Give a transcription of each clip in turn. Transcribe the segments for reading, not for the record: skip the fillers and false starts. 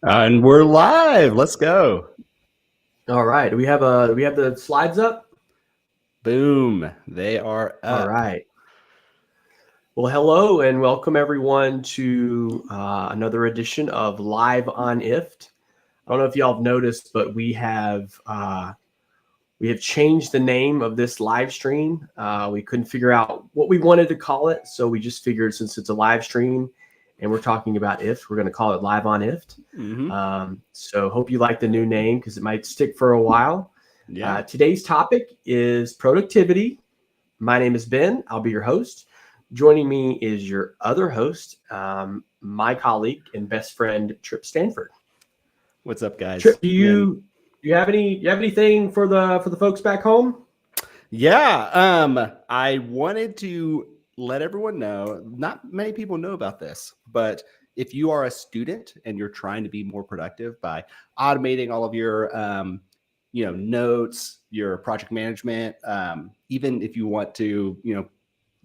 And we're live. Let's go. All right. Do we have the slides up? Boom. They are All up. right. Well, hello and welcome everyone to another edition of Live on IFT. I don't know if y'all have noticed, but we have changed the name of this live stream. We couldn't figure out what we wanted to call it, so we just figured since it's a live stream and we're talking about IFT, we're going to call it Live on IFT. So hope you like the new name because it might stick for a while. Yeah. Today's topic is productivity. My name is Ben. I'll be your host. Joining me is your other host, my colleague and best friend, Tripp Stanford. What's up, guys? Tripp, do you have anything for the folks back home? Yeah. I wanted to let everyone know, not many people know about this, but if you are a student and you're trying to be more productive by automating all of your notes, your project management, even if you want to,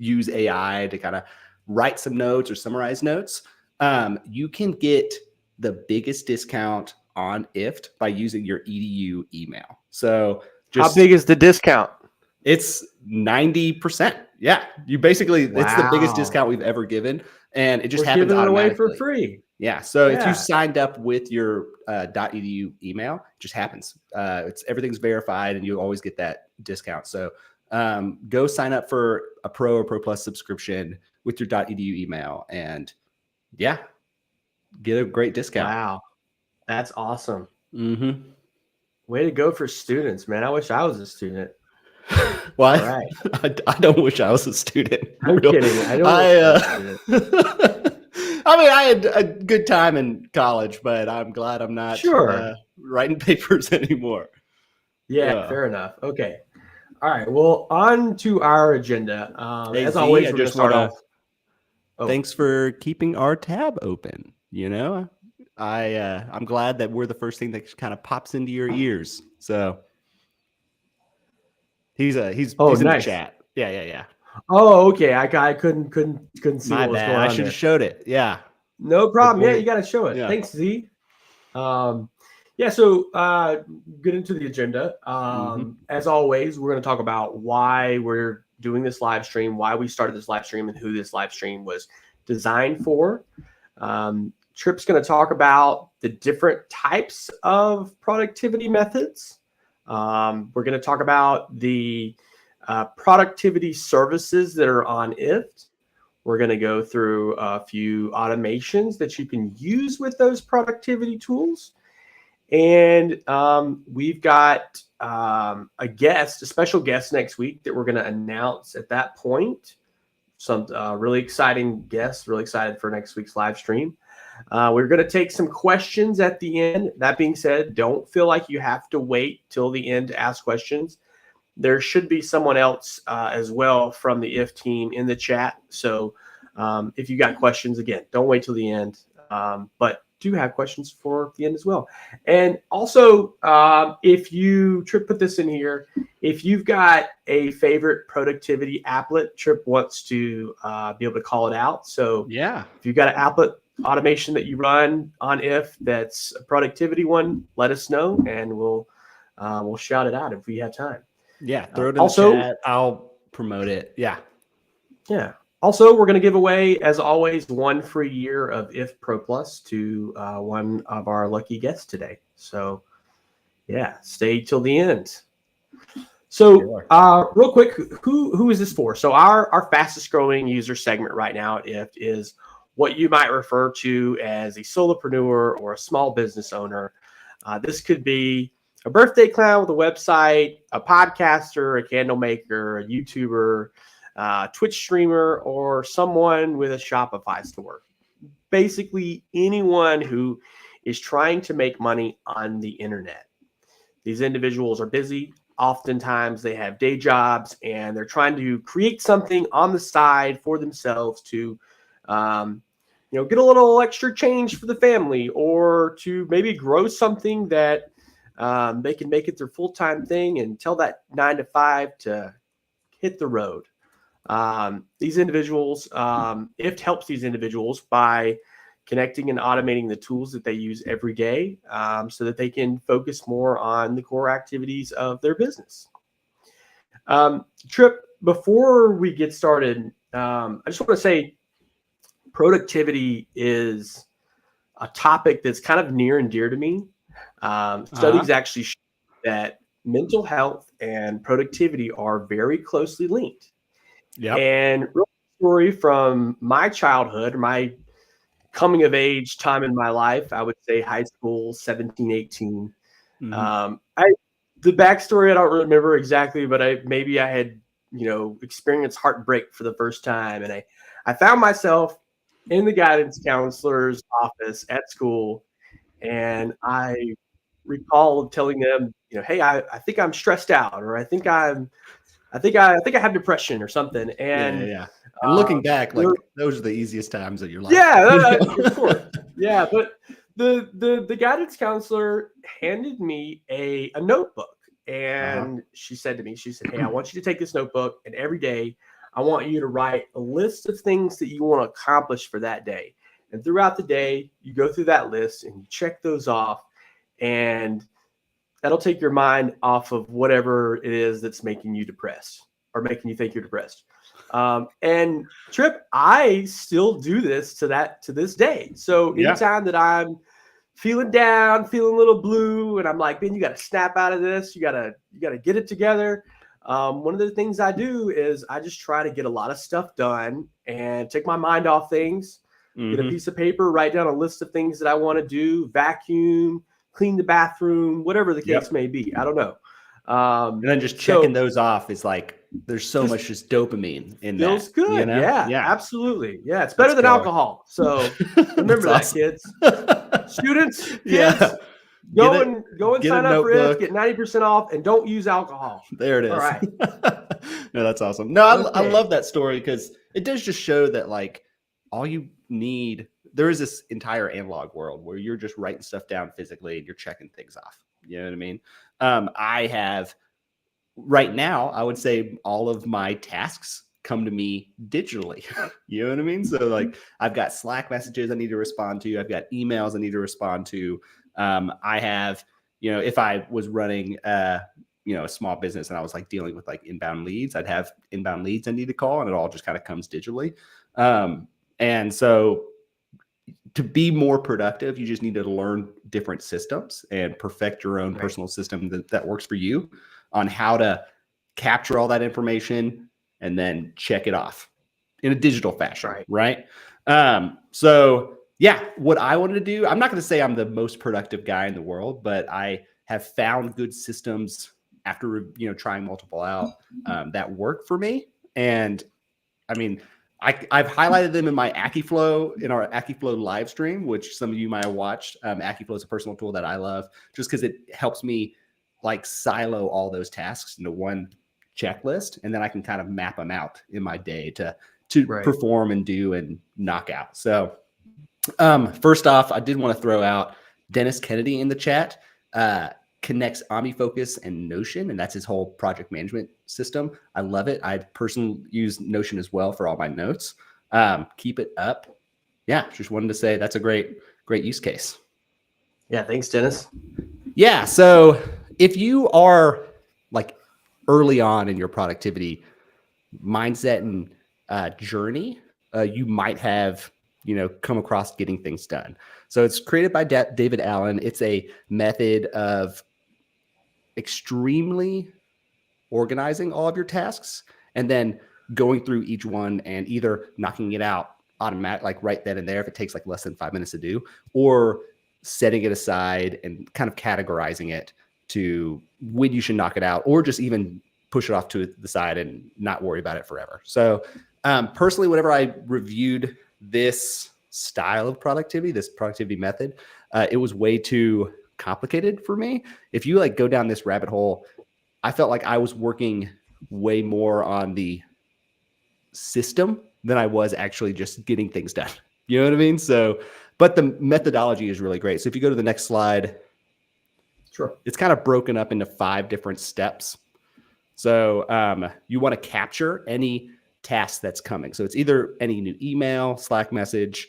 use AI to kind of write some notes or summarize notes, you can get the biggest discount on IFT by using your EDU email. So how big is the discount? It's 90%. Yeah, it's the biggest Wow. discount we've ever given, and it just We're happens giving it away for automatically. free. Yeah. So if you Yeah. signed up with your .edu email, it just happens. Everything's verified, and you always get that discount. So go sign up for a Pro or Pro Plus subscription with your .edu email, and yeah, get a great discount. Wow. That's awesome. Mm-hmm. Way to go for students, man. I wish I was a student. Well, All right. I don't wish I was a student. I'm kidding. I don't wish I was a student. I mean, I had a good time in college, but I'm glad I'm not writing papers anymore. Yeah, fair enough. Okay. All right. Well, on to our agenda. Hey, as Z, always, I we're going to just start wanna- off. Oh, Thanks for keeping our tab open. I'm glad that we're the first thing that kind of pops into your ears. So he's in nice. the chat. Yeah. Oh, okay. I couldn't see My what was bad. going on. I should have showed it. Yeah. No problem. Yeah, you got to show it. Yeah. Thanks, Z. So get into the agenda. As always, we're going to talk about why we're doing this live stream, why we started this live stream, and who this live stream was designed for. Tripp's going to talk about the different types of productivity methods. We're going to talk about the productivity services that are on IFT. We're going to go through a few automations that you can use with those productivity tools. And we've got a special guest next week that we're going to announce at that point. Some really exciting guests, really excited for next week's live stream. We're going to take some questions at the end. That being said, don't feel like you have to wait till the end to ask questions. There should be someone else as well from the IF team in the chat. So if you got questions, again, don't wait till the end. But do have questions for the end as well. And also, if you, Tripp put this in here, if you've got a favorite productivity applet, Tripp wants to be able to call it out. So yeah, if you've got an applet automation that you run on IF that's a productivity one, let us know and we'll shout it out if we have time. Yeah, throw it in the chat. I'll promote it. Yeah. Also, we're going to give away, as always, 1 free year of IF Pro Plus to one of our lucky guests today. So, yeah, stay till the end. So, real quick, who is this for? So, our fastest growing user segment right now at IF is what you might refer to as a solopreneur or a small business owner. This could be a birthday clown with a website, a podcaster, a candle maker, a YouTuber, Twitch streamer, or someone with a Shopify store. Basically, anyone who is trying to make money on the internet. These individuals are busy. Oftentimes, they have day jobs, and they're trying to create something on the side for themselves to, get a little extra change for the family, or to maybe grow something that they can make it their full-time thing and tell that 9 to 5 to hit the road. These individuals, IFT helps these individuals by connecting and automating the tools that they use every day so that they can focus more on the core activities of their business. Tripp, before we get started, I just want to say productivity is a topic that's kind of near and dear to me. Studies actually show that mental health and productivity are very closely linked. Yep. And real story from my childhood, my coming of age time in my life, I would say high school, 17, 18. The backstory, I don't remember exactly, but maybe I had, experienced heartbreak for the first time. And I found myself in the guidance counselor's office at school. And I recall telling them, hey, I think I'm stressed out, or I think I have depression or something. And yeah. And looking back, like those are the easiest times of your life. Yeah, of course. Yeah, but the guidance counselor handed me a notebook, and she said to me, hey, I want you to take this notebook, and every day I want you to write a list of things that you want to accomplish for that day. And throughout the day, you go through that list and you check those off, and that'll take your mind off of whatever it is that's making you depressed or making you think you're depressed. And Tripp, I still do this to this day. So anytime that I'm feeling down, feeling a little blue, and I'm like, man, you got to snap out of this. You gotta get it together. One of the things I do is I just try to get a lot of stuff done and take my mind off things. Get a piece of paper, write down a list of things that I want to do, vacuum, clean the bathroom, whatever the case may be. I don't know. And then just checking those off is like, there's so much just dopamine in that. Feels good. You know? Yeah, absolutely. Yeah, it's better than alcohol. So remember that, kids. Students, kids, go and sign up for it. Get 90% off, and don't use alcohol. There it is. All right. No, that's awesome. No, I love that story because it does just show that like all you need, there is this entire analog world where you're just writing stuff down physically and you're checking things off. You know what I mean? I have right now, I would say all of my tasks come to me digitally. You know what I mean? So like I've got Slack messages I need to respond to. I've got emails I need to respond to. I have, if I was running, a small business and I was like dealing with like inbound leads, I'd have inbound leads I need to call, and it all just kind of comes digitally. And so to be more productive, you just need to learn different systems and perfect your own personal system that works for you on how to capture all that information and then check it off in a digital fashion. Right. So yeah, what I wanted to do, I'm not going to say I'm the most productive guy in the world, but I have found good systems after, trying multiple out that work for me. And I mean, I've highlighted them in my in our AccuFlow live stream, which some of you might have watched. AccuFlow is a personal tool that I love just because it helps me like silo all those tasks into one checklist, and then I can kind of map them out in my day to perform and do and knock out. So first off, I did want to throw out Dennis Kennedy in the chat. Connects OmniFocus and Notion, and that's his whole project management system. I love it. I personally use Notion as well for all my notes. Keep it up. Yeah, just wanted to say that's a great use case. Yeah, thanks, Dennis. Yeah, so if you are like early on in your productivity mindset and journey, you might have come across getting things done. So it's created by David Allen. It's a method of extremely organizing all of your tasks and then going through each one and either knocking it out automatic, like right then and there, if it takes like less than 5 minutes to do, or setting it aside and kind of categorizing it to when you should knock it out, or just even push it off to the side and not worry about it forever. So personally, whenever I reviewed this style of productivity, this productivity method, it was way too complicated for me. If you like go down this rabbit hole, I felt like I was working way more on the system than I was actually just getting things done. You know what I mean? So, but the methodology is really great. So if you go to the next slide, sure, it's kind of broken up into 5 different steps. So you want to capture any task that's coming. So it's either any new email, Slack message,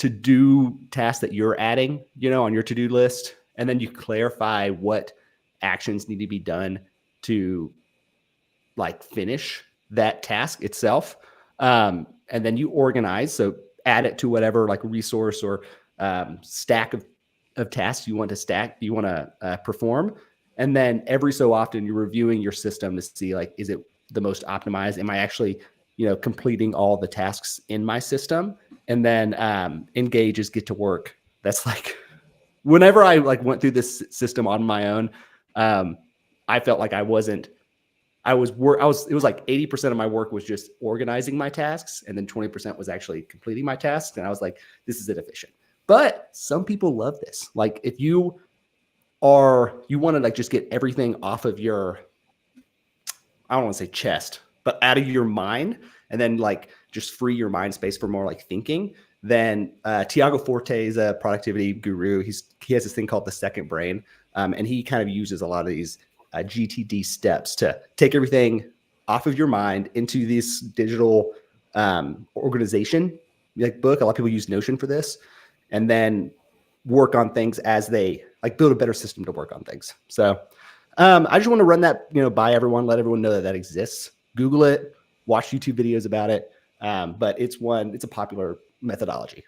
to-do tasks that you're adding, on your to-do list. And then you clarify what actions need to be done to like finish that task itself. And then you organize. So add it to whatever like resource or stack of tasks you want to perform. And then every so often you're reviewing your system to see like, is it the most optimized? Am I actually, completing all the tasks in my system? And then engage is get to work. That's like, whenever I like went through this system on my own, I felt like it was like 80% of my work was just organizing my tasks. And then 20% was actually completing my tasks. And I was like, this is inefficient. But some people love this. Like if you want to like just get everything off of your, I don't want to say chest, but out of your mind, and then like just free your mind space for more like thinking, then Tiago Forte is a productivity guru. He has this thing called the second brain. And he kind of uses a lot of these GTD steps to take everything off of your mind into this digital organization like book. A lot of people use Notion for this, and then work on things as they like build a better system to work on things. So I just want to run that, by everyone, let everyone know that exists. Google it, watch YouTube videos about it. But it's a popular methodology.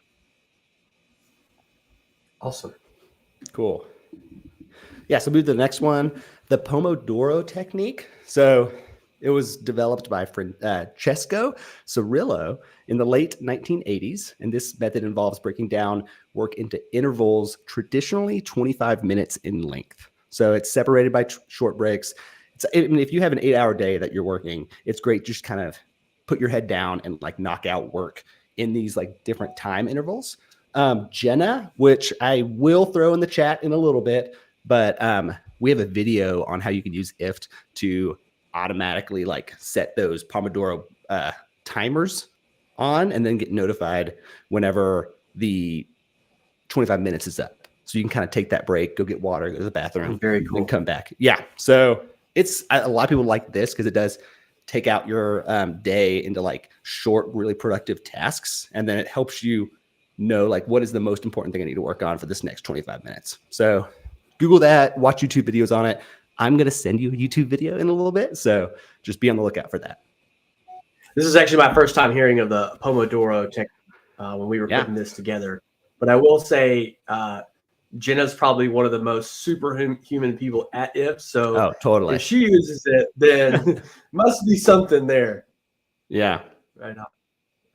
Awesome. Cool. Yeah. So move to the next one, the Pomodoro Technique. So it was developed by Francesco Cirillo in the late 1980s. And this method involves breaking down work into intervals, traditionally 25 minutes in length. So it's separated by short breaks. If you have an 8-hour day that you're working, it's great. Just kind of put your head down and like knock out work in these like different time intervals. Jenna, which I will throw in the chat in a little bit, but we have a video on how you can use IFT to automatically like set those Pomodoro timers on and then get notified whenever the 25 minutes is up. So you can kind of take that break, go get water, go to the bathroom, very cool, and come back. Yeah. So it's a lot of people like this because it does take out your day into like short, really productive tasks. And then it helps you know, like, what is the most important thing I need to work on for this next 25 minutes. So Google that, watch YouTube videos on it. I'm going to send you a YouTube video in a little bit. So just be on the lookout for that. This is actually my first time hearing of the Pomodoro Technique when we were putting this together. But I will say, Jenna's probably one of the most superhuman people at IFT. So totally. If she uses it, then must be something there. Yeah. Right on.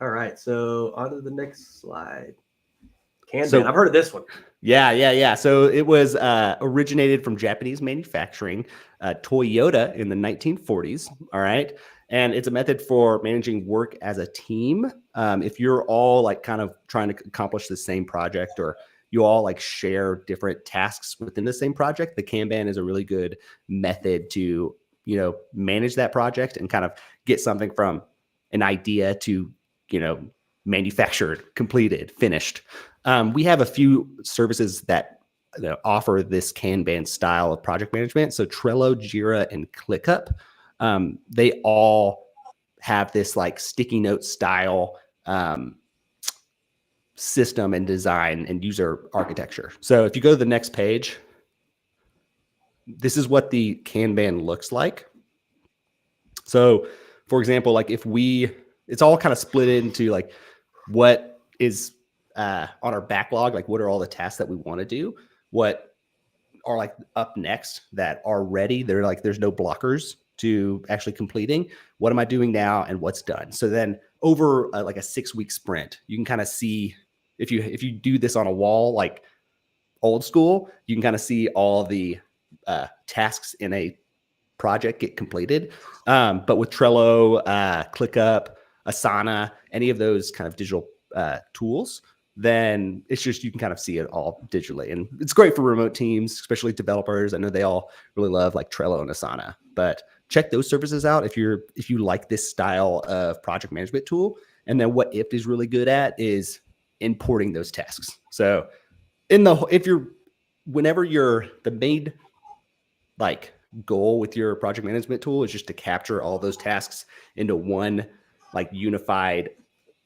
All right. So on to the next slide. Kanban. I've heard of this one. Yeah. So it was originated from Japanese manufacturing, Toyota in the 1940s. All right. And it's a method for managing work as a team. If you're all like kind of trying to accomplish the same project, or you all like share different tasks within the same project, the Kanban is a really good method to, manage that project and kind of get something from an idea to, manufactured, completed, finished. We have a few services that offer this Kanban style of project management. So Trello, Jira, and ClickUp. They all have this like sticky note style system and design and user architecture. So if you go to the next page, this is what the Kanban looks like. So for example, like it's all kind of split into like what is on our backlog, like what are all the tasks that we want to do, what are like up next that are ready. They're like, there's no blockers to actually completing. What am I doing now and what's done? So then over like a 6-week sprint, you can kind of see if you do this on a wall, like old school, you can kind of see all the tasks in a project get completed. But with Trello, ClickUp, Asana, any of those kind of digital tools, then it's just, you can kind of see it all digitally. And it's great for remote teams, especially developers. I know they all really love like Trello and Asana, but check those services out if you like this style of project management tool. And then what IFT is really good at is importing those tasks. So whenever the main like goal with your project management tool is just to capture all those tasks into one like unified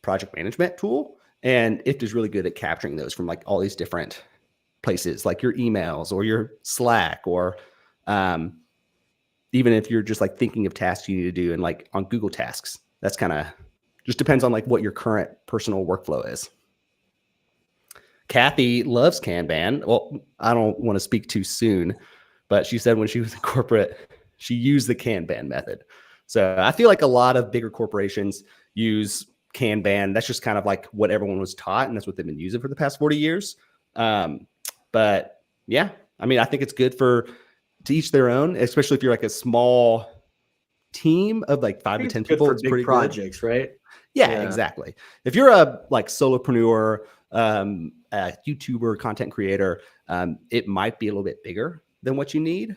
project management tool. And IFT is really good at capturing those from like all these different places, like your emails or your Slack, or even if you're just like thinking of tasks you need to do, and like on Google Tasks. That's kind of just depends on like what your current personal workflow is. Kathy loves Kanban. Well, I don't want to speak too soon, but she said when she was in corporate, she used the Kanban method. So I feel like a lot of bigger corporations use Kanban. That's just kind of like what everyone was taught, and that's what they've been using for the past 40 years. But yeah, I mean, I think it's good to each their own, especially if you're like a small team of like 5 to 10 people. It's pretty big projects, good. Right? Yeah, exactly. If you're a like solopreneur, a YouTuber, content creator, it might be a little bit bigger than what you need.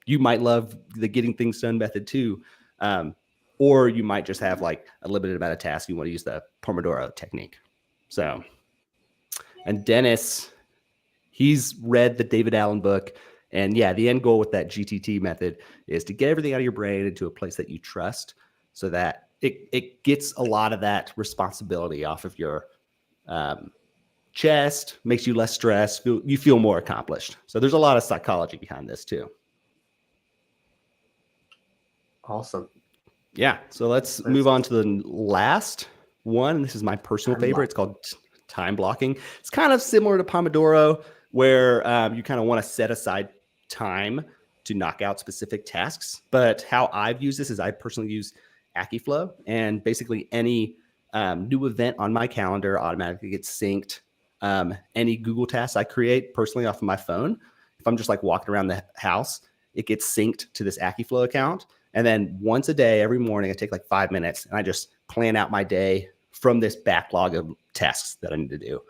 You might love the getting things done method too. Or you might just have like a limited amount of tasks. You want to use the Pomodoro technique. So, and Dennis, he's read the David Allen book. And yeah, the end goal with that GTT method is to get everything out of your brain into a place that you trust, so that it gets a lot of that responsibility off of your chest, makes you less stressed, you feel more accomplished. So there's a lot of psychology behind this too. Awesome. Yeah. So let's move on to the last one. This is my personal favorite. It's called time blocking. It's kind of similar to Pomodoro, where you kind of want to set aside time to knock out specific tasks. But how I've used this is I personally use AccuFlow, and basically any new event on my calendar automatically gets synced. Any Google tasks I create personally off of my phone, if I'm just like walking around the house, it gets synced to this AccuFlow account. And then once a day, every morning, I take like 5 minutes and I just plan out my day from this backlog of tasks that I need to do.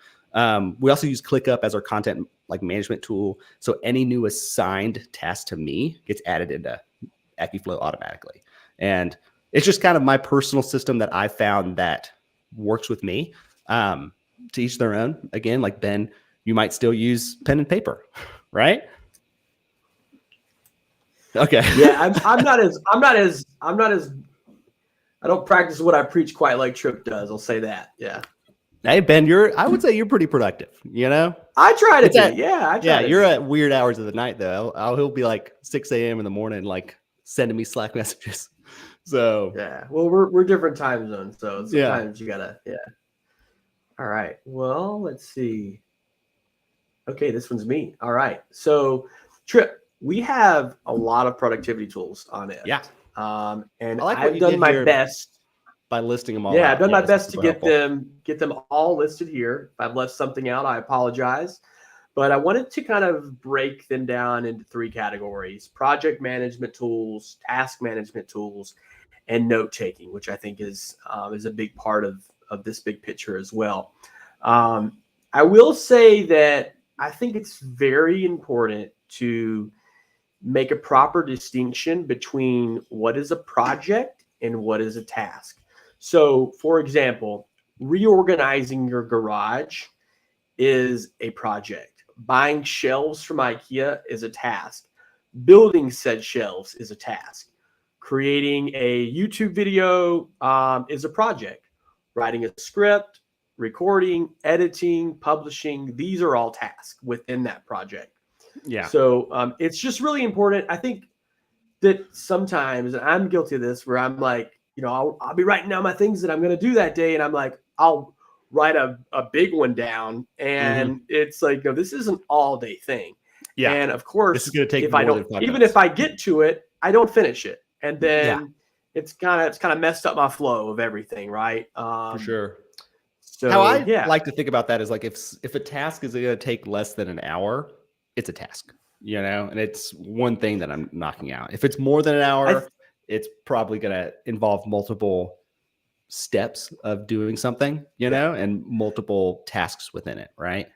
We also use ClickUp as our content like management tool. So any new assigned task to me gets added into AccuFlow automatically. And it's just kind of my personal system that I found that works with me. To each their own. Again, like Ben, you might still use pen and paper, right? Okay. Yeah, I don't practice what I preach quite like Tripp does. I'll say that. Yeah. Hey Ben, I would say you're pretty productive. You know, I try to be. I try. You're at weird hours of the night though. He'll be like 6 a.m. in the morning, like sending me Slack messages. So yeah, well, we're different time zones, so sometimes you gotta. Yeah. All right. Well, let's see. Okay, this one's me. All right. So, Tripp, we have a lot of productivity tools on it. Yeah. And I've done my best by listing them all. Yeah, I've done my best to get them all listed here. If I've left something out, I apologize. But I wanted to kind of break them down into 3 categories: project management tools, task management tools, and note taking, which I think is a big part of this big picture as well. I will say that I think it's very important to make a proper distinction between what is a project and what is a task. So, for example, reorganizing your garage is a project. Buying shelves from IKEA is a task. Building said shelves is a task. Creating a YouTube video is a project. Writing a script, recording, editing, publishing, these are all tasks within that project. Yeah. So it's just really important. I think that sometimes, and I'm guilty of this, where I'm like, I'll be writing down my things that I'm going to do that day. And I'm like, I'll write a big one down. And it's like, no, this is an all day thing. Yeah. And of course, this is going to take if I get to it, I don't finish it. And then it's kind of messed up my flow of everything. Right. For sure. So how I like to think about that is like, if a task is going to take less than an hour, it's a task, and it's one thing that I'm knocking out. If it's more than an hour, it's probably going to involve multiple steps of doing something, and multiple tasks within it. Right.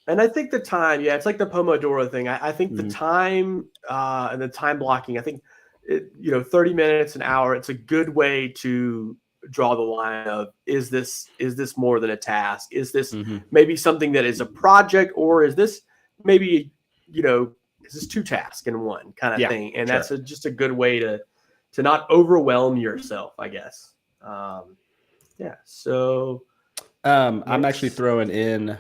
And I think the time, it's like the Pomodoro thing. I think the time and the time blocking, I think, 30 minutes, an hour, it's a good way to draw the line of, is this more than a task? Is this maybe something that is a project, or is this maybe, is this 2 tasks in one kind of thing? And that's just a good way to not overwhelm yourself, I guess. So I'm actually throwing in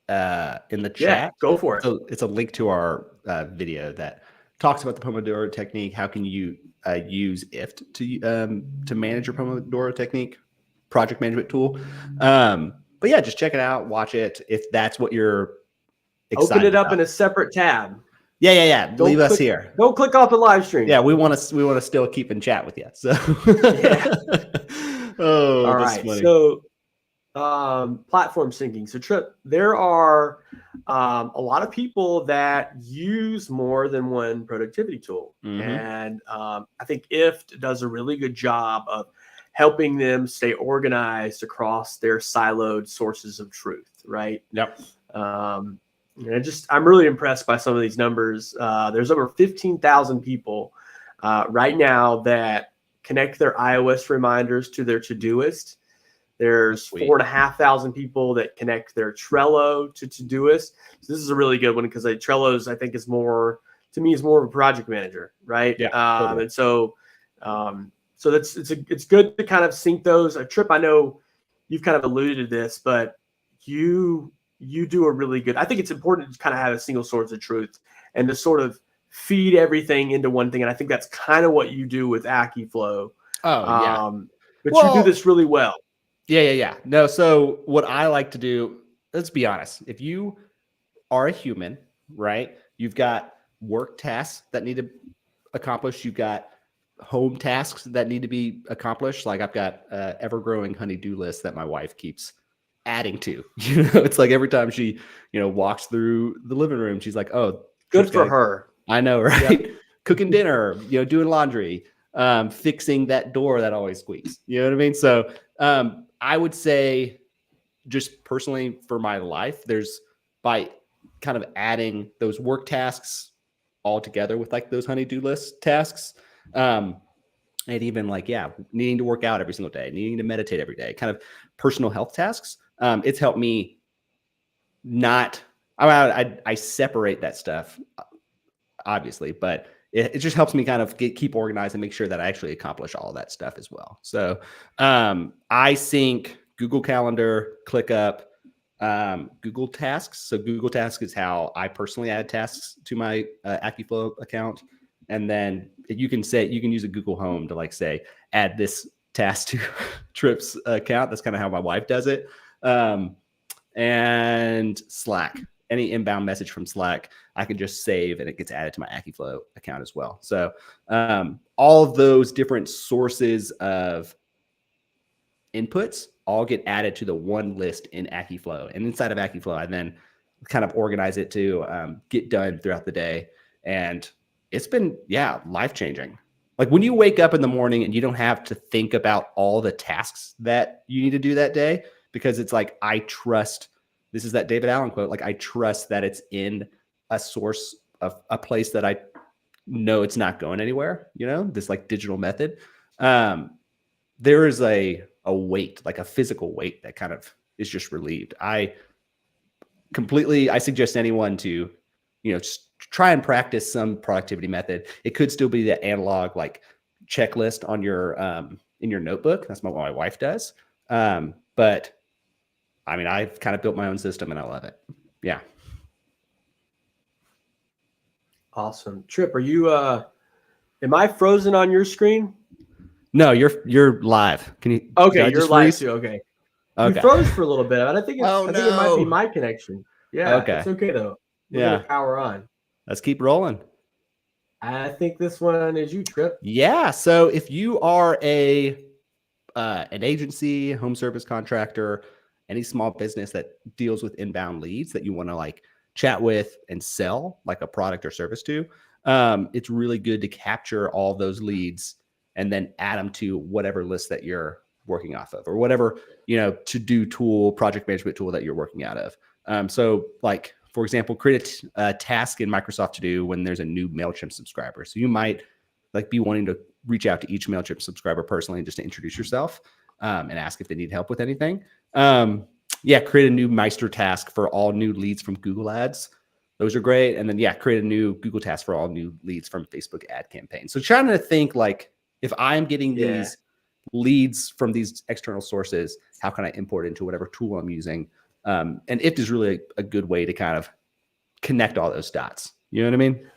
the chat. Go for it. So it's a link to our video that talks about the Pomodoro technique. How can you use IFT to manage your Pomodoro technique project management tool? But yeah, just check it out, watch it if that's what you're excited Open it up about. in a separate tab. Yeah. Leave us here. Don't click off the live stream. Yeah, we want to still keep in chat with you. So Yeah. Oh, all that's right. funny. So platform syncing. So Tripp, there are a lot of people that use more than one productivity tool. And I think IFT does a really good job of helping them stay organized across their siloed sources of truth, right? Yep. And I'm really impressed by some of these numbers. There's over 15,000 people right now that connect their iOS reminders to their Todoist. There's 4,500 people that connect their Trello to Todoist. So this is a really good one because Trello's, I think, is more of a project manager, right? Yeah. Totally. And so it's good to kind of sync those. Tripp, I know you've kind of alluded to this, but you do a really good. I think it's important to kind of have a single source of truth and to sort of feed everything into one thing. And I think that's kind of what you do with AccuFlow. Oh yeah. But you do this really well. Yeah. No, so what I like to do, let's be honest. If you are a human, right, you've got work tasks that need to accomplish. You've got home tasks that need to be accomplished. Like I've got ever-growing honey-do list that my wife keeps adding to. It's like every time she, walks through the living room, she's like, "Oh, good for her." I know, right? Yep. Cooking dinner, doing laundry, fixing that door that always squeaks. You know what I mean? So I would say, just personally for my life, there's by kind of adding those work tasks all together with like those honey-do list tasks. And even like, needing to work out every single day, needing to meditate every day, kind of personal health tasks. It's helped me I separate that stuff, obviously, but it just helps me kind of keep organized and make sure that I actually accomplish all of that stuff as well. So I sync Google Calendar, ClickUp, Google Tasks. So Google Tasks is how I personally add tasks to my AccuFlow account. And then you can use a Google Home to like say, add this task to Tripp's account. That's kind of how my wife does it. And Slack, any inbound message from Slack, I can just save and it gets added to my AccuFlow account as well. So all of those different sources of inputs all get added to the one list in AccuFlow. And inside of AccuFlow, I then kind of organize it to get done throughout the day. And it's been, life-changing. Like when you wake up in the morning and you don't have to think about all the tasks that you need to do that day, because it's like, I trust, this is that David Allen quote, like I trust that it's in a source of a place that I know it's not going anywhere, this like digital method. There is a weight, like a physical weight that kind of is just relieved. I suggest anyone to, just try and practice some productivity method. It could still be the analog like checklist on your in your notebook. That's what my wife does. But I mean, I've kind of built my own system and I love it. Yeah. Awesome. Tripp, are you am I frozen on your screen? No, you're live. Can you? Okay, you're live too. Okay. You froze for a little bit. I think I think it might be my connection. Yeah. Okay. It's okay though. We're gonna power on. Let's keep rolling. I think this one is you, Tripp. Yeah. So if you are an agency, home service contractor, any small business that deals with inbound leads that you want to like chat with and sell like a product or service to, it's really good to capture all those leads and then add them to whatever list that you're working off of or whatever, to-do tool, project management tool that you're working out of. So like, for example, create a task in Microsoft To-Do when there's a new MailChimp subscriber. So you might like be wanting to reach out to each MailChimp subscriber personally just to introduce yourself and ask if they need help with anything. Create a new Meister task for all new leads from Google Ads. Those are great. And then, create a new Google task for all new leads from Facebook ad campaigns. So trying to think like, if I'm getting these leads from these external sources, how can I import into whatever tool I'm using? And IFT is really a good way to kind of connect all those dots. You know what I mean?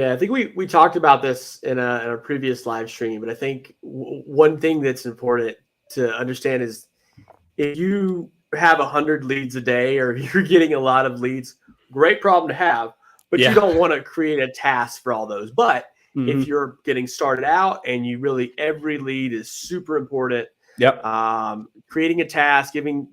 I think we talked about this in a previous live stream, but I think one thing that's important to understand is if you have 100 leads a day or you're getting a lot of leads, great problem to have, but you don't want to create a task for all those. But if you're getting started out and you really, every lead is super important. Yep. Creating a task, giving,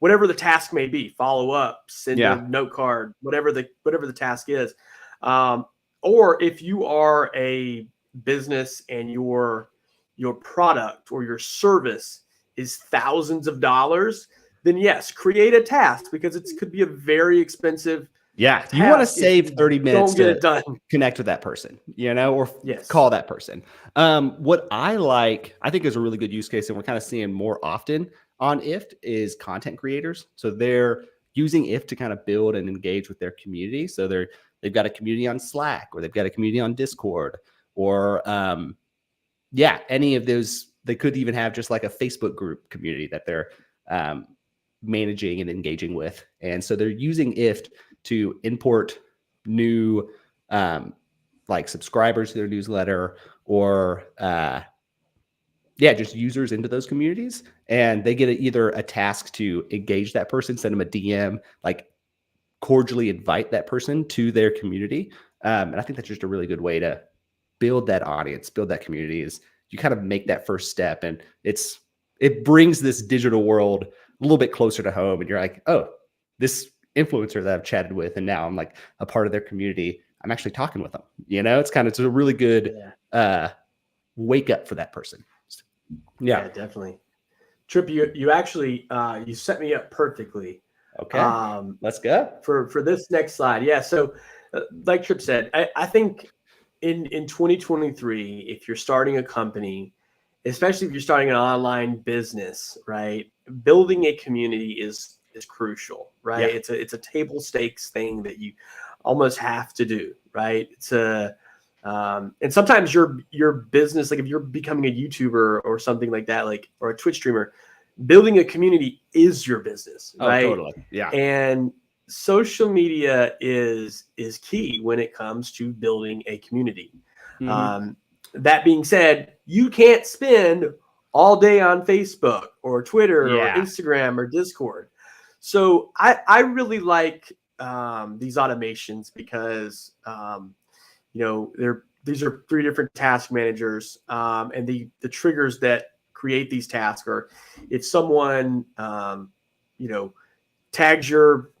whatever the task may be, follow up, send a note card, whatever the task is. Or if you are a business and your product or your service is thousands of dollars, then yes, create a task because it could be a very expensive. Yeah, you want to save 30 minutes to get it done. Connect with that person, or call that person. What I think is a really good use case, and we're kind of seeing more often on IFT, is content creators. So they're using IFT to kind of build and engage with their community. So they've got a community on Slack, or they've got a community on Discord, or any of those. They could even have just like a Facebook group community that they're managing and engaging with. And so they're using IFT to import new subscribers to their newsletter, or just users into those communities. And they get either a task to engage that person, send them a DM, cordially invite that person to their community. And I think that's just a really good way to build that audience, build that community, is you kind of make that first step, and it brings this digital world a little bit closer to home. And you're like, oh, this influencer that I've chatted with, and now I'm like a part of their community, I'm actually talking with them. It's a really good wake up for that person. Yeah, definitely. Tripp, you actually you set me up perfectly. Okay, let's go for this next slide. Yeah, so like Tripp said, I think in 2023, if you're starting a company, especially if you're starting an online business, right, building a community is crucial, right? Yeah. It's a table stakes thing that you almost have to do, right? It's and sometimes your business, like if you're becoming a YouTuber or something like that, or a Twitch streamer, building a community is your business, right? Oh, totally. Yeah. And social media is key when it comes to building a community. That being said, you can't spend all day on Facebook or Twitter or Instagram or Discord. So I really like these automations because these are 3 different task managers, and the triggers that create these tasks are if someone tags your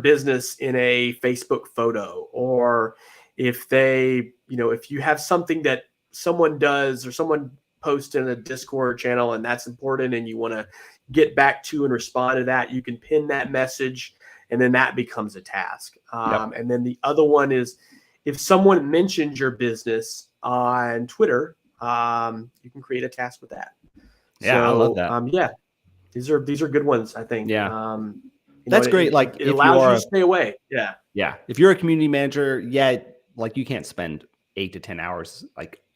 business in a Facebook photo, or if they if you have something that someone does or someone posts in a Discord channel and that's important and you want to get back to and respond to that, you can pin that message and then that becomes a task. And then the other one is if someone mentions your business on Twitter, you can create a task with that. Yeah, I love that. These are good ones, I think. Yeah. That's great. It allows you to stay away. Yeah. Yeah. If you're a community manager, you can't spend 8 to 10 hours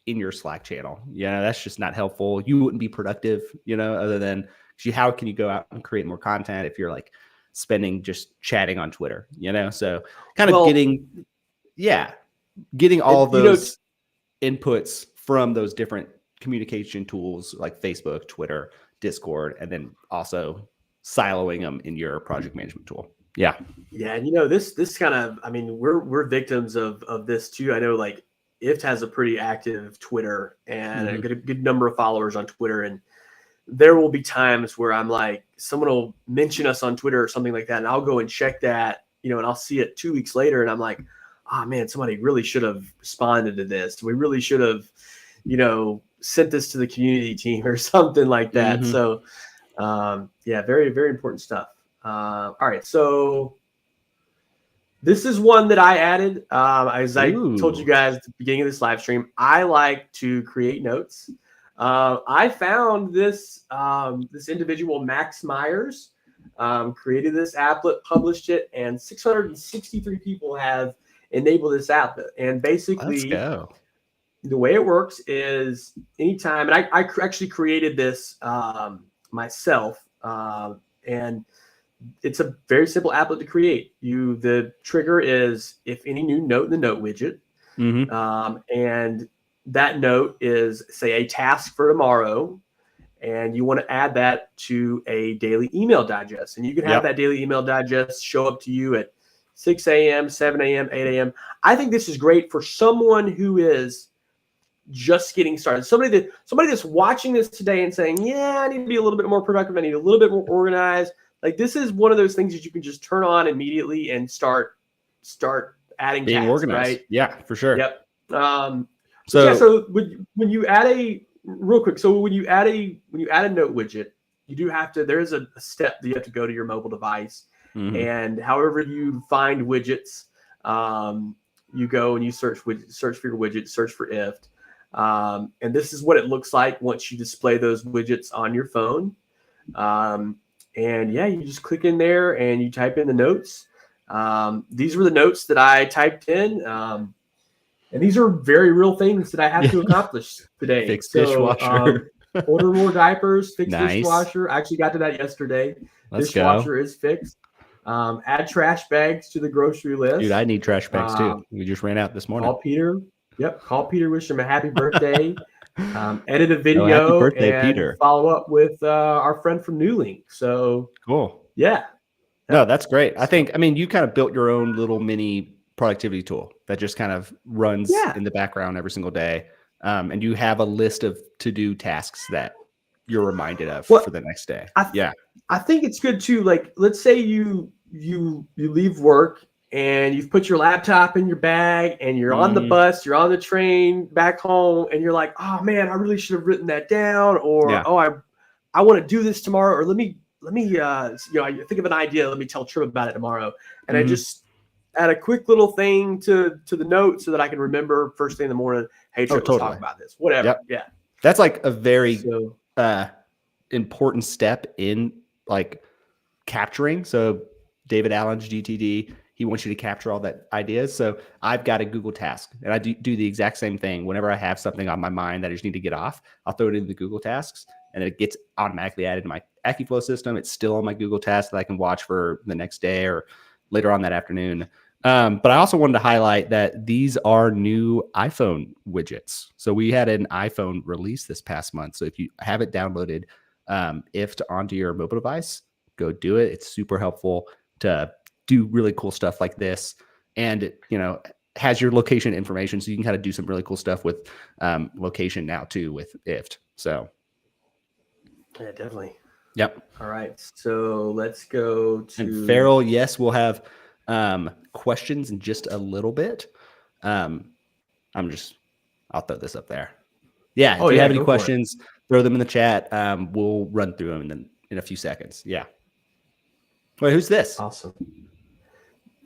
in your Slack channel. That's just not helpful. You wouldn't be productive, other than how can you go out and create more content if you're spending just chatting on Twitter, So kind of getting all those inputs from those different communication tools like Facebook, Twitter, Discord, and then also siloing them in your project management tool. Yeah. Yeah. And this kind of, we're victims of this too. I know IFT has a pretty active Twitter and a good number of followers on Twitter. And there will be times where I'm someone will mention us on Twitter or something like that. And I'll go and check that, and I'll see it 2 weeks later. And I'm like, oh man, somebody really should have responded to this. We really should have, sent this to the community team or something like that. So very, very important stuff. All right. So this is one that I added. As I told you guys at the beginning of this live stream, I like to create notes. I found this individual, Max Myers, created this applet, published it, and 663 people have enabled this applet. And basically, let's go. the way it works is anytime, and I actually created this myself, and it's a very simple applet to create. The trigger is if any new note in the note widget, and that note is, say, a task for tomorrow, and you want to add that to a daily email digest. And you can have that daily email digest show up to you at 6 a.m., 7 a.m., 8 a.m. I think this is great for someone who is just getting started. Somebody that's watching this today and saying, yeah, I need to be a little bit more productive. I need a little bit more organized. Like, this is one of those things that you can just turn on immediately and start adding being tasks, organized. right? Yeah, for sure. Yep. So when you add a real quick, so when you add a note widget, you do have to, there is a step that you have to go to your mobile device, and however you find widgets, you go and you search for your widget, search for IFT. And this is what it looks like once you display those widgets on your phone. And yeah, you just click in there and you type in the notes. These were the notes that I typed in. And these are very real things that I have to accomplish today. Fix dishwasher. Order more diapers, fix Nice. Dishwasher. I actually got to that yesterday. Dishwasher is fixed. Add trash bags to the grocery list. Dude, I need trash bags too. We just ran out this morning. Call Peter. Yep. Call Peter, wish him a happy birthday. Edit a video happy birthday, and Peter. Follow up with our friend from Newlink. So cool. Yeah. No, that's great. I mean, you kind of built your own little mini productivity tool that just kind of runs in the background every single day. And you have a list of to-do tasks that you're reminded of for the next day. I think it's good too. Like, let's say you leave work and you've put your laptop in your bag and you're on the bus, you're on the train back home, and you're like, oh man, I really should have written that down, or I want to do this tomorrow, or let me I think of an idea, let me tell Tripp about it tomorrow. And I just add a quick little thing to the note so that I can remember first thing in the morning, hey, Tripp, let's talk about this. Whatever. Yep. Yeah. That's like a very important step in like capturing. So David Allen's GTD, he wants you to capture all that ideas. So I've got a Google Task, and I do the exact same thing. Whenever I have something on my mind that I just need to get off, I'll throw it into the Google Tasks, and it gets automatically added to my AccuFlow system. It's still on my Google Task that I can watch for the next day or later on that afternoon. But I also wanted to highlight that these are new iPhone widgets. So we had an iPhone release this past month. So if you have it downloaded, IFT onto your mobile device, go do it. It's super helpful to do really cool stuff like this. And it, has your location information. So you can kind of do some really cool stuff with location now too with IFT. So yeah, definitely. Yep. All right. So let's go to and Farrell. Yes, we'll have questions in just a little bit. I'll throw this up there. Yeah. If you have any questions, throw them in the chat. We'll run through them in a few seconds. Yeah. Wait, who's this? Awesome.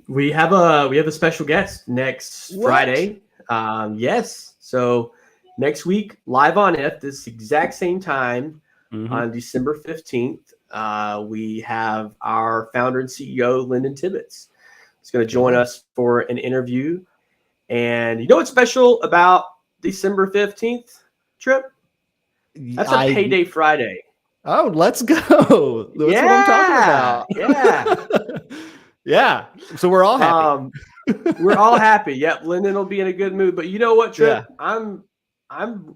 We have a special guest next Friday. Yes. So next week, live on IFT, this exact same time on December 15th, we have our founder and CEO, Lyndon Tibbetts. He's going to join us for an interview. And you know what's special about December 15th, Tripp? That's a payday Friday. Oh, let's go. That's what I'm talking about. Yeah. Yeah. So we're all happy. We're all happy. Yep. Lyndon will be in a good mood. But you know what, Tripp?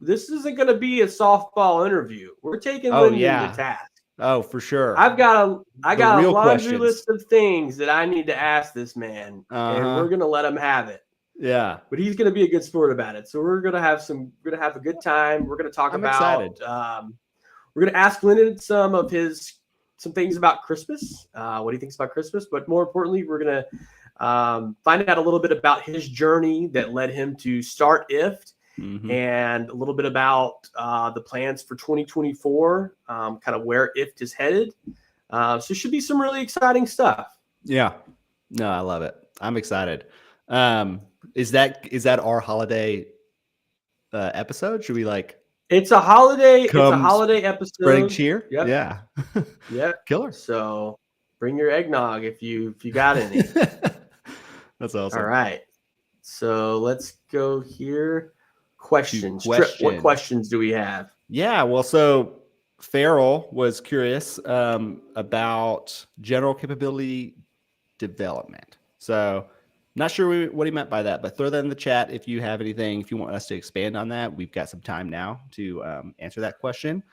This isn't going to be a softball interview. We're taking Lyndon to task. Oh, for sure. I got a laundry list of things that I need to ask this man, and we're going to let him have it. Yeah. But he's going to be a good sport about it. So we're going to have a good time. We're going to talk excited. We're going to ask Lyndon some things about Christmas, what he thinks about Christmas. But more importantly, we're going to find out a little bit about his journey that led him to start IFT, and a little bit about the plans for 2024, kind of where IFT is headed. So it should be some really exciting stuff. Yeah. No, I love it. I'm excited. Is that our holiday episode? Should we It's a holiday. It's a holiday episode. Spreading cheer. Yep. Yeah. Yep. Killer. So bring your eggnog if you got any. That's awesome. All right. So let's go here. questions. Tripp, what questions do we have? Yeah, well, so Farrell was curious about general capability development. So not sure what he meant by that, but throw that in the chat if you have anything, if you want us to expand on that. We've got some time now to answer that question.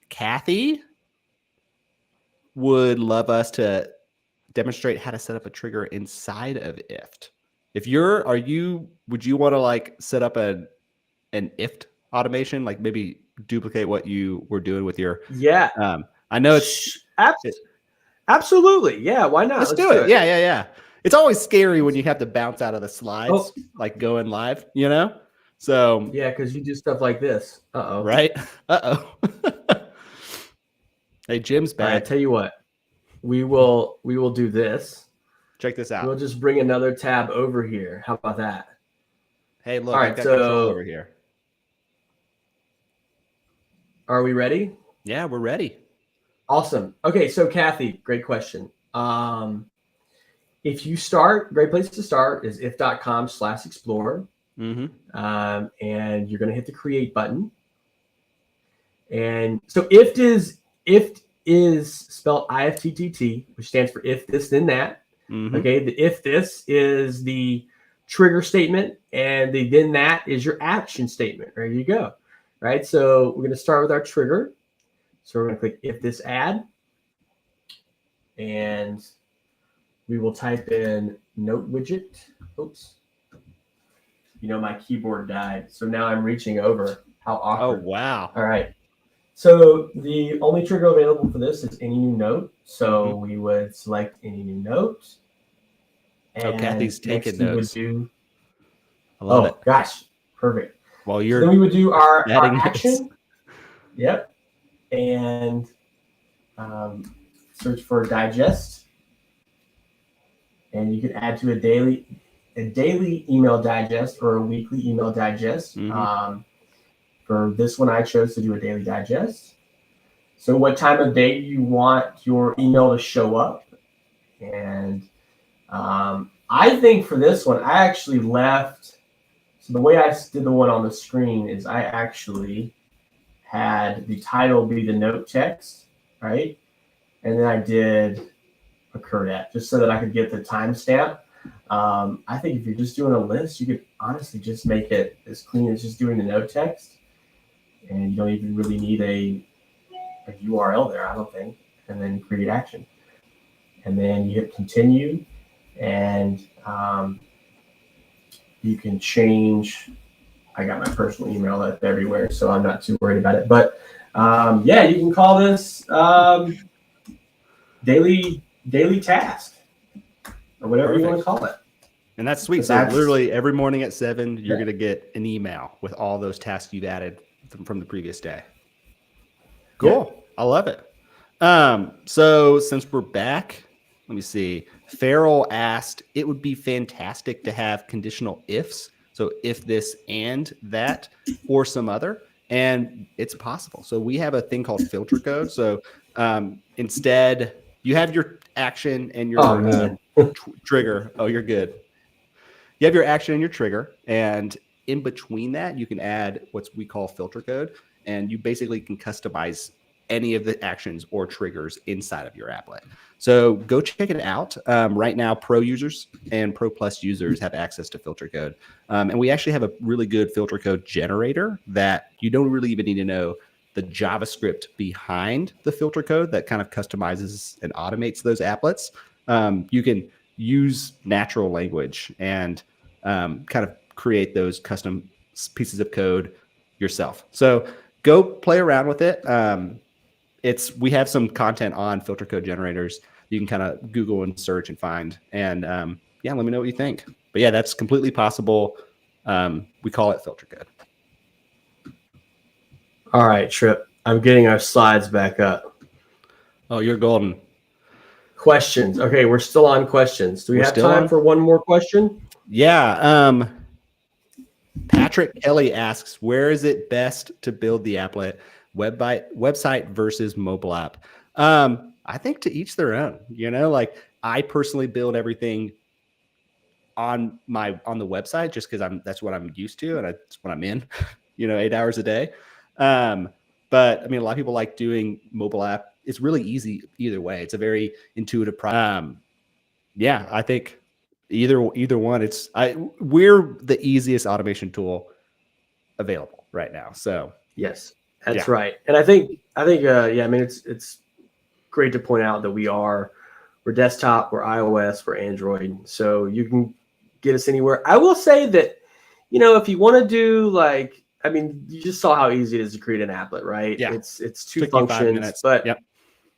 Kathy would love us to demonstrate how to set up a trigger inside of IFT. Would you want to like set up an IFT automation, like maybe duplicate what you were doing with your, I know absolutely. Yeah. Why not? Let's do it. Yeah. It's always scary when you have to bounce out of the slides, like going live, you know? So yeah, because you do stuff like this. Uh-oh. Right? Uh-oh. Hey, Jim's back. All right, I tell you what, we will do this. Check this out. We'll just bring another tab over here. How about that? Hey, look, I've got control over here. Are we ready? Yeah, we're ready. Awesome. Okay, so Kathy, great question. If you start, great place to start is if.com/explore. And you're going to hit the create button. And so IFT is spelled IFTTT, which stands for if this then that. Okay, the if this is the trigger statement, and the then that is your action statement. There you go. Right. So we're going to start with our trigger. So we're going to click if this add, and we will type in note widget. Oops. You know, my keyboard died. So now I'm reaching over. How awkward. Oh, wow. All right. So the only trigger available for this is any new note. So we would select any new note. And Kathy's taking notes. I love it. Gosh. Perfect. Well, you're then we would do our action. Notes. Yep. And search for digest. And you can add to a daily email digest or a weekly email digest. For this one, I chose to do a daily digest. So what time of day you want your email to show up? And I think for this one, I actually left. So the way I did the one on the screen is I actually had the title be the note text, right? And then I did occurred at, just so that I could get the timestamp. I think if you're just doing a list, you could honestly just make it as clean as just doing the note text. And you don't even really need a URL there, I don't think. And then create action. And then you hit continue, and you can change. I got my personal email up everywhere, so I'm not too worried about it. But yeah, you can call this daily task or whatever you want to call it. And that's sweet. So literally every morning at 7, you're going to get an email with all those tasks you've added from the previous day. Cool. Yeah. I love it. So since we're back, let me see. Farrell asked, it would be fantastic to have conditional ifs. So if this and that or some other, and it's possible. So we have a thing called filter code. So instead you have your action and your trigger. Oh, you're good. You have your action and your trigger, and in between that, you can add what we call filter code, and you basically can customize any of the actions or triggers inside of your applet. So go check it out. Right now, Pro users and Pro Plus users have access to filter code. And we actually have a really good filter code generator that you don't really even need to know the JavaScript behind the filter code that kind of customizes and automates those applets. You can use natural language and kind of create those custom pieces of code yourself. So go play around with it. We have some content on filter code generators. You can kind of Google and search and find. And yeah, let me know what you think. But yeah, that's completely possible. We call it filter code. All right, Tripp. I'm getting our slides back up. Oh, you're golden. Questions. Okay, we're still on questions. Do we have time for one more question? Yeah. Patrick Kelly asks, where is it best to build the applet? Website versus mobile app? I think to each their own. You know, like I personally build everything on the website just because that's what I'm used to and that's what I'm in, 8 hours a day. But I mean, a lot of people like doing mobile app. It's really easy either way. It's a very intuitive process. Yeah, I think either one. We're the easiest automation tool available right now. So yes, that's right. And I think yeah, I mean it's great to point out that we're desktop, we're iOS, we're Android, so you can get us anywhere. I will say that, if you want to do I mean, you just saw how easy it is to create an applet, right? Yeah. It's 2 functions, minutes. but yep.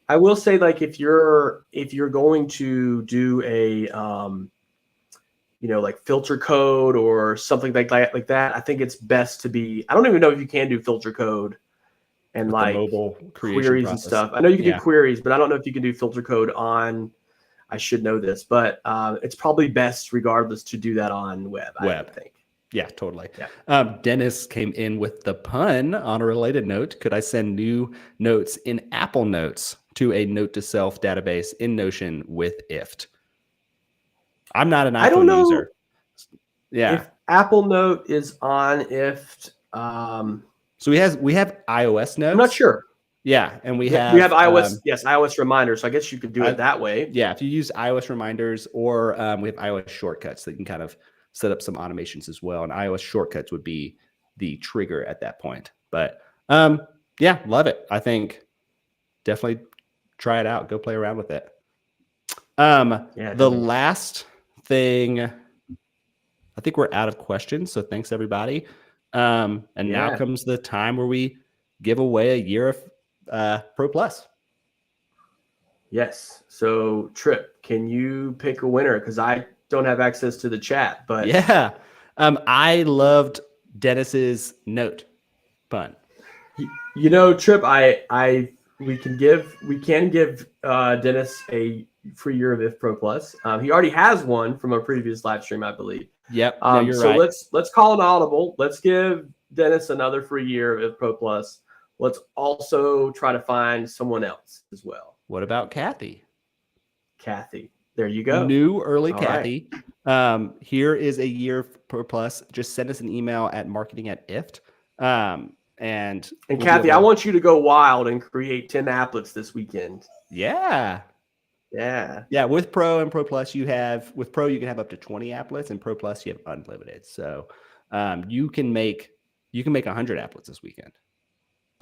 I will say if you're going to do a filter code or something like that, I think it's best to be. I don't even know if you can do filter code and With the mobile queries process. and stuff. I know you can do queries, but I don't know if you can do filter code on. I should know this, but it's probably best regardless to do that on web. I would think. Yeah, totally. Yeah. Dennis came in with the pun on a related note. Could I send new notes in Apple Notes to a note to self database in Notion with IFT? I'm not an iPhone user. Yeah. If Apple Note is on IFT, so we have iOS notes. I'm not sure. Yeah, and we have iOS. Yes, iOS reminders. So I guess you could do it that way. Yeah, if you use iOS reminders, or we have iOS shortcuts that you can kind of set up some automations as well. And iOS shortcuts would be the trigger at that point. But yeah, love it. I think definitely try it out. Go play around with it. The last thing, I think we're out of questions. So thanks everybody. And now comes the time where we give away a year of Pro Plus. Yes. So Tripp, can you pick a winner? Because I don't have access to the chat, but yeah, I loved Dennis's note pun. Tripp, we can give Dennis a free year of IF Pro Plus. He already has one from a previous live stream, I believe. Yep. You're so right. Let's call an audible. Let's give Dennis another free year of IF Pro Plus. Let's also try to find someone else as well. What about Kathy? Kathy, there you go. New early all Kathy. Right. Here is a year Pro Plus. Just send us an email at marketing@ift. And Kathy, I want you to go wild and create 10 applets this weekend. Yeah. Yeah. With Pro and Pro Plus, with Pro, you can have up to 20 applets, and Pro Plus, you have unlimited. So you can make 100 applets this weekend.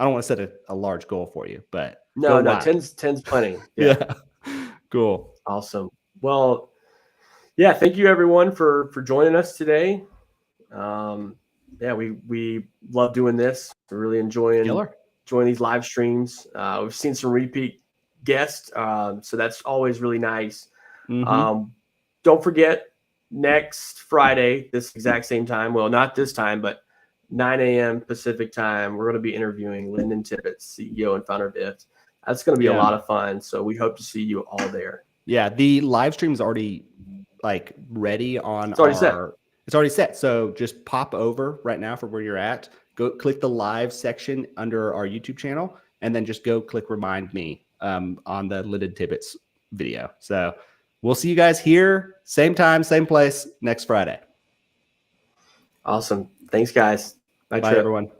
I don't want to set a large goal for you, but no, 10's plenty. Yeah. Cool. Awesome. Well, yeah, thank you everyone for joining us today. Yeah, we love doing this. We're really enjoying these live streams. We've seen some repeat guests, so that's always really nice. Mm-hmm. Don't forget, next Friday, this exact same time, well, not this time, but 9 a.m. Pacific time, we're going to be interviewing Lyndon Tippett, CEO and founder of IFT. That's going to be a lot of fun, so we hope to see you all there. Yeah, the live stream is already ready on It's already set. It's already set. So just pop over right now from where you're at. Go click the live section under our YouTube channel, and then just go click Remind Me on the Lyndon Tippett's video. So we'll see you guys here, same time, same place, next Friday. Awesome. Thanks, guys. Bye everyone.